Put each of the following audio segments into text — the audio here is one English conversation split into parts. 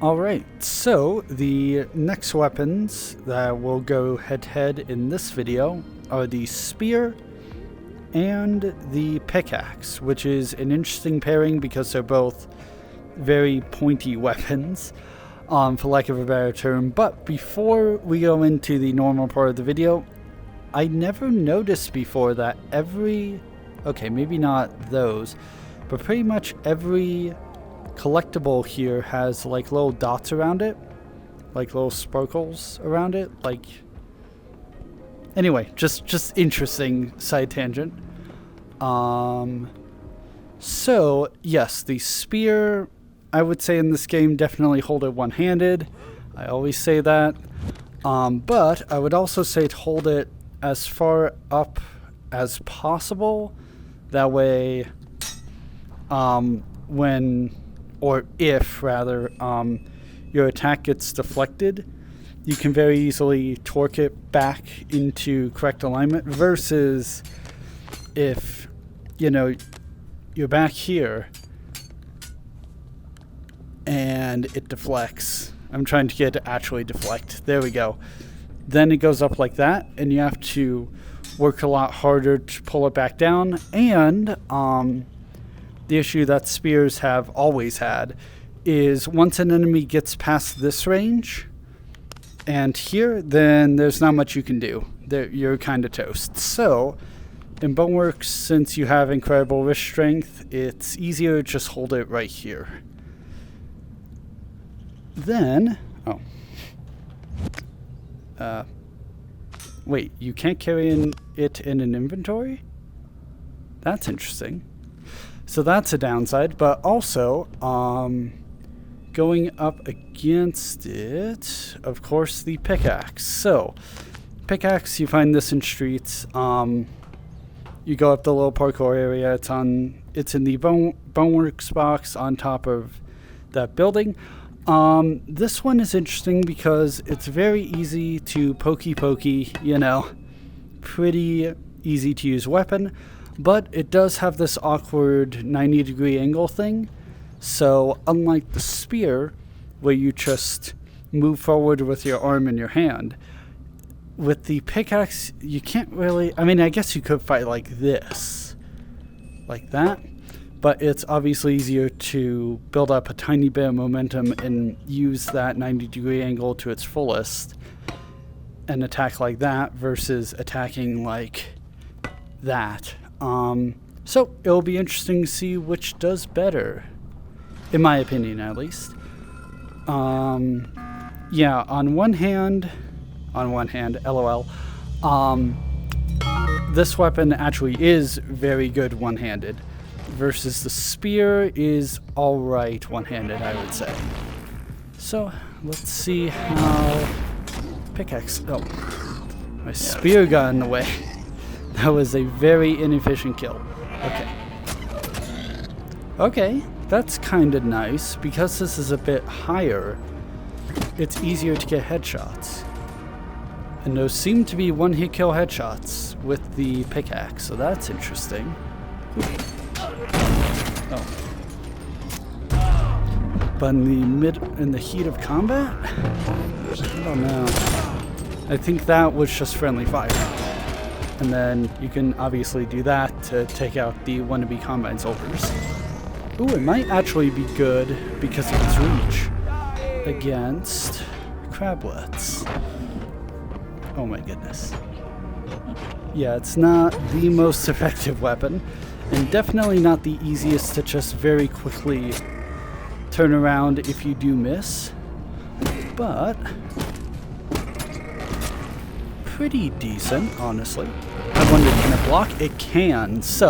Alright, so the next weapons that will go head-to-head in this video are the spear and the pickaxe, which is an interesting pairing because they're both very pointy weapons, for lack of a better term. But before we go into the normal part of the video, I never noticed before that okay, maybe not those, but pretty much every collectible here has like little dots around it, like little sparkles around it. Like, anyway, just interesting side tangent. So yes, the spear, I would say in this game definitely hold it one-handed. I always say that, but I would also say to hold it as far up as possible. That way, if your attack gets deflected, you can very easily torque it back into correct alignment, versus if, you know, you're back here and it deflects. I'm trying to get it to actually deflect. There we go. Then it goes up like that, and you have to work a lot harder to pull it back down. And the issue that spears have always had is once an enemy gets past this range and here, then there's not much you can do. You're kind of toast. So in Boneworks, since you have incredible wrist strength, it's easier to just hold it right here. Then, wait, you can't carry it in an inventory? That's interesting. So that's a downside, but also, going up against it, of course, the pickaxe. So, pickaxe, you find this in streets. You go up the little parkour area. It's in the Boneworks box on top of that building. This one is interesting because it's very easy to pokey, you know, pretty easy to use weapon, but it does have this awkward 90-degree angle thing. So unlike the spear, where you just move forward with your arm and your hand, with the pickaxe, you can't really, I mean, I guess you could fight like this, like that, but it's obviously easier to build up a tiny bit of momentum and use that 90-degree angle to its fullest and attack like that versus attacking like that. So it'll be interesting to see which does better, in my opinion at least. Yeah, on one hand, LOL, this weapon actually is very good one-handed, versus the spear is alright one-handed, I would say. So let's see how pickaxe, my spear got in the way. That was a very inefficient kill. Okay, that's kind of nice. Because this is a bit higher, it's easier to get headshots. And those seem to be one-hit kill headshots with the pickaxe, so that's interesting. But in the heat of combat? I don't know. I think that was just friendly fire. And then you can obviously do that to take out the wannabe Combine soldiers. Ooh, it might actually be good because of its reach against crablets. Oh my goodness. Yeah, it's not the most effective weapon, and definitely not the easiest to just very quickly turn around if you do miss. But pretty decent, honestly. I wondered, can it block? It can. So,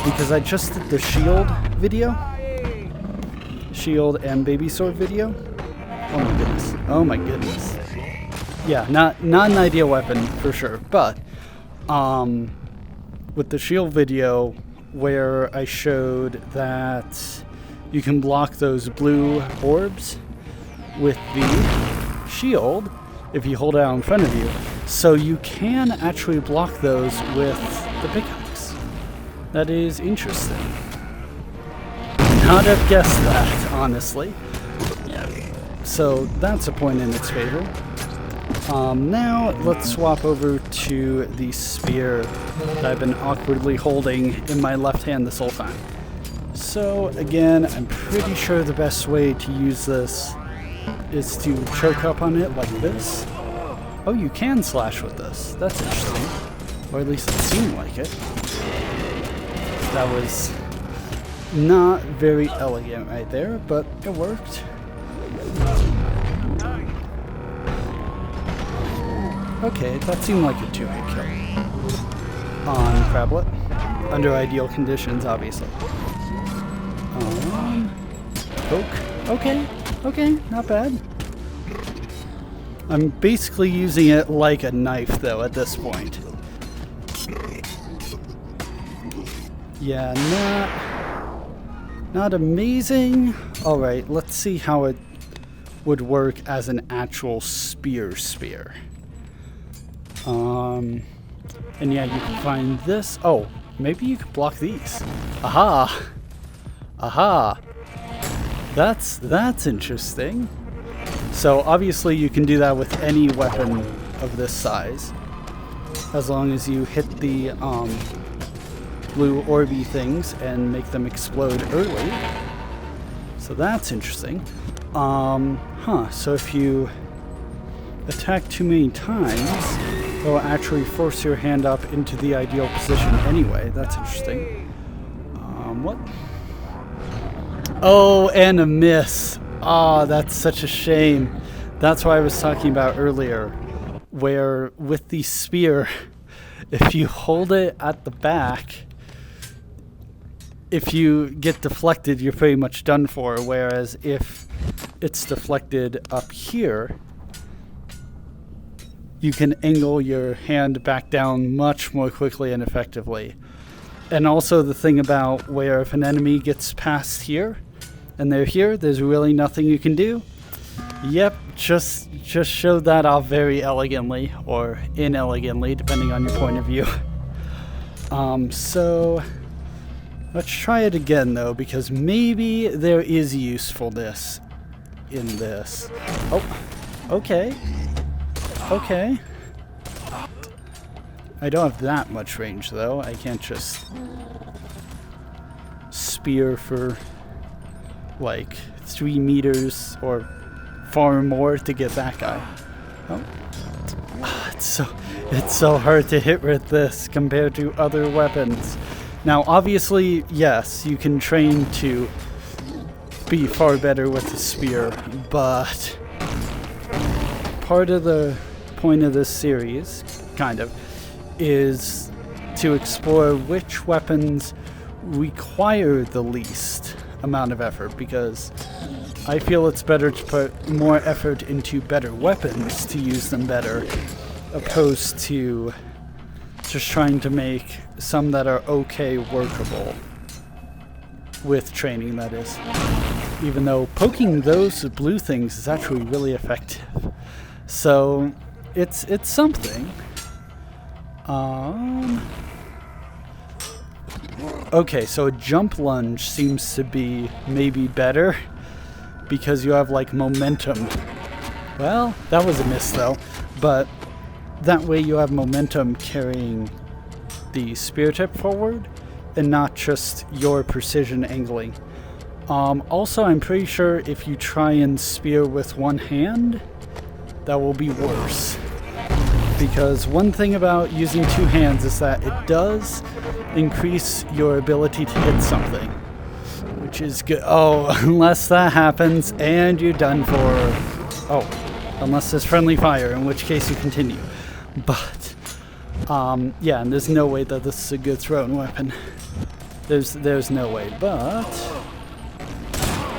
because I just did the shield video, shield and baby sword video. Oh my goodness. Yeah, not an ideal weapon for sure, but with the shield video where I showed that you can block those blue orbs with the shield if you hold it out in front of you. So you can actually block those with the pickaxe. That is interesting. Not have guessed that, honestly. So that's a point in its favor. Now let's swap over to the spear that I've been awkwardly holding in my left hand this whole time. So again, I'm pretty sure the best way to use this is to choke up on it like this. Oh, you can slash with this. That's interesting. Or at least it seemed like it. That was not very elegant right there, but it worked. Okay, that seemed like a 2-hit kill on Crablet. Under ideal conditions, obviously. Poke. Okay, not bad. I'm basically using it like a knife, though, at this point. Yeah, not amazing. Alright, let's see how it would work as an actual spear. And yeah, you can find this. Oh, maybe you could block these. Aha! That's interesting. So obviously you can do that with any weapon of this size, as long as you hit the blue orby things and make them explode early. So that's interesting. So if you attack too many times, it will actually force your hand up into the ideal position anyway. That's interesting. What? Oh, and a miss. Oh, that's such a shame. That's what I was talking about earlier, where with the spear, if you hold it at the back, if you get deflected, you're pretty much done for, whereas if it's deflected up here, you can angle your hand back down much more quickly and effectively. And also the thing about where if an enemy gets past here, and they're here, there's really nothing you can do. Yep, just showed that off very elegantly, or inelegantly, depending on your point of view. So let's try it again though, because maybe there is usefulness in this. Oh, okay. I don't have that much range though. I can't just spear for like 3 meters or far more to get that guy. Oh. It's so hard to hit with this compared to other weapons. Now obviously, yes, you can train to be far better with the spear, but part of the point of this series, kind of, is to explore which weapons require the least amount of effort, because I feel it's better to put more effort into better weapons to use them better, opposed to just trying to make some that are okay workable with training, that is. Even though poking those blue things is actually really effective. So it's something. Okay, so a jump lunge seems to be maybe better because you have like momentum. Well, that was a miss though, but that way you have momentum carrying the spear tip forward and not just your precision angling. Also, I'm pretty sure if you try and spear with one hand, that will be worse. Because one thing about using 2 hands is that it does increase your ability to hit something, which is good. Oh, unless that happens and you're done for. Oh, unless there's friendly fire, in which case you continue. But yeah, and there's no way that this is a good thrown weapon. There's no way. But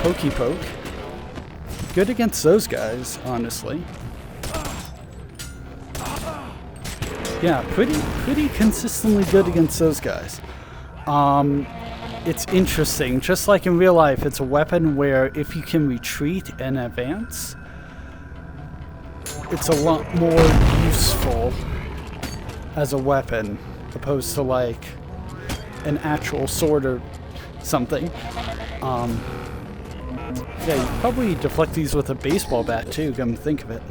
pokey poke, good against those guys, honestly. Yeah, pretty consistently good against those guys. It's interesting. Just like in real life, it's a weapon where if you can retreat and advance, it's a lot more useful as a weapon, opposed to like an actual sword or something. Yeah, you could probably deflect these with a baseball bat too, come to think of it.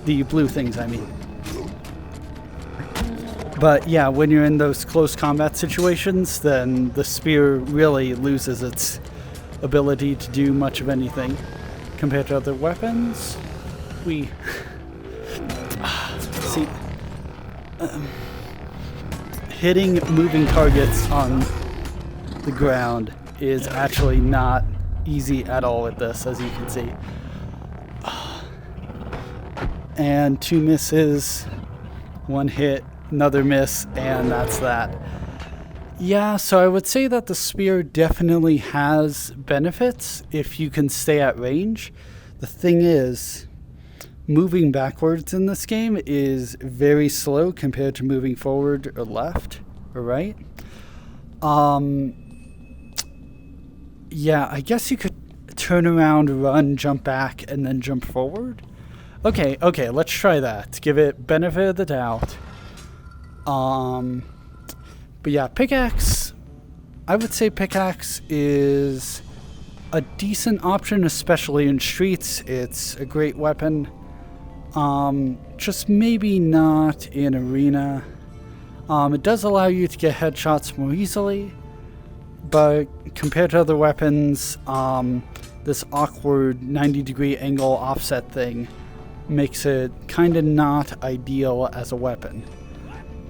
The blue things, I mean. But yeah, when you're in those close combat situations, then the spear really loses its ability to do much of anything compared to other weapons. See, hitting moving targets on the ground is actually not easy at all with this, as you can see. And 2 misses, 1 hit, another miss, and that's that. Yeah, so I would say that the spear definitely has benefits if you can stay at range. The thing is, moving backwards in this game is very slow compared to moving forward or left or right. Yeah, I guess you could turn around, run, jump back, and then jump forward. Okay, let's try that. Give it benefit of the doubt. But yeah, Pickaxe, I would say Pickaxe is a decent option, especially in streets. It's a great weapon. Just maybe not in arena. It does allow you to get headshots more easily, but compared to other weapons, this awkward 90-degree angle offset thing makes it kind of not ideal as a weapon.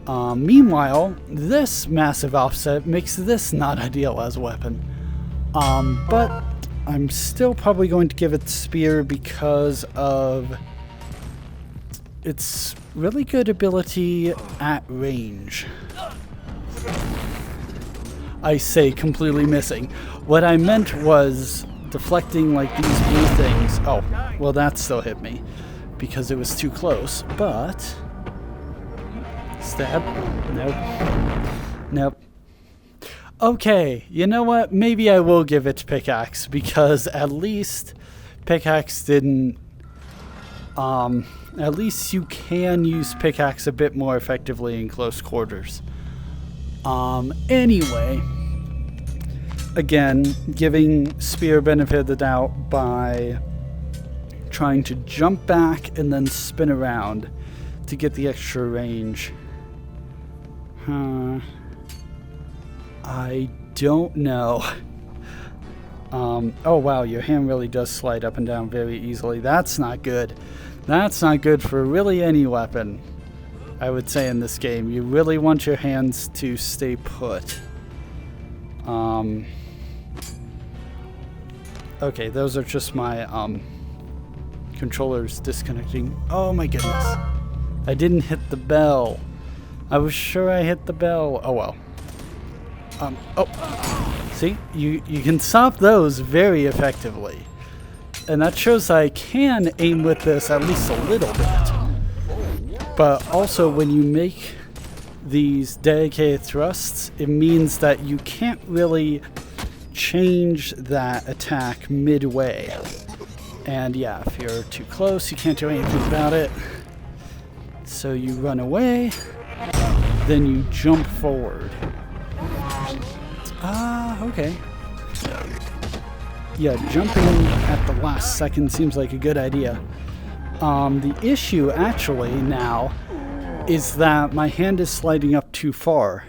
Meanwhile, this massive offset makes this not ideal as a weapon. But I'm still probably going to give it Spear because of its really good ability at range. I say completely missing. What I meant was deflecting like these blue things. Oh, well that still hit me because it was too close, but stab. Nope. Okay, you know what? Maybe I will give it to Pickaxe because at least Pickaxe didn't. At least you can use Pickaxe a bit more effectively in close quarters. Anyway, again, giving Spear benefit of the doubt by trying to jump back and then spin around to get the extra range. I don't know. Oh wow, your hand really does slide up and down very easily. That's not good. That's not good for really any weapon, I would say, in this game. You really want your hands to stay put. Okay, those are just my controllers disconnecting. Oh my goodness. I didn't hit the bell. I was sure I hit the bell. Oh well. Oh. See? You can stop those very effectively. And that shows I can aim with this at least a little bit. But also when you make these dedicated thrusts, it means that you can't really change that attack midway. And yeah, if you're too close, you can't do anything about it. So you run away, then you jump forward. Okay. Yeah, jumping at the last second seems like a good idea. The issue actually now is that my hand is sliding up too far.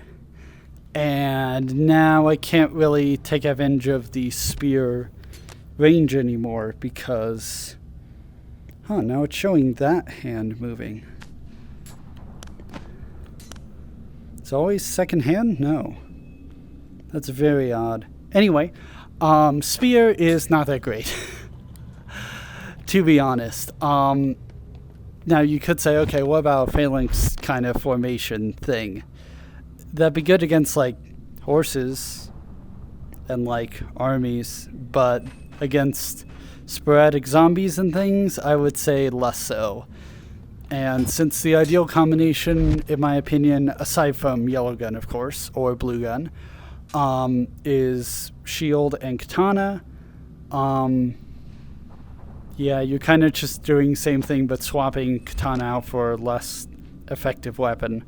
And now I can't really take advantage of the spear range anymore because... now it's showing that hand moving. It's always second hand? No. That's very odd. Anyway, Spear is not that great, to be honest. Now you could say, okay, what about a phalanx kind of formation thing? That'd be good against like horses and like armies, but against sporadic zombies and things, I would say less so. And since the ideal combination, in my opinion, aside from yellow gun, of course, or blue gun, is shield and katana. Yeah, you're kind of just doing the same thing but swapping katana out for a less effective weapon.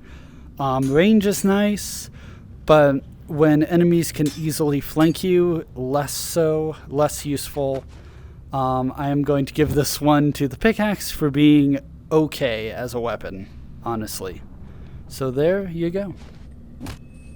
Range is nice, but when enemies can easily flank you, less so, less useful. I am going to give this one to the pickaxe for being okay as a weapon, honestly. So there you go.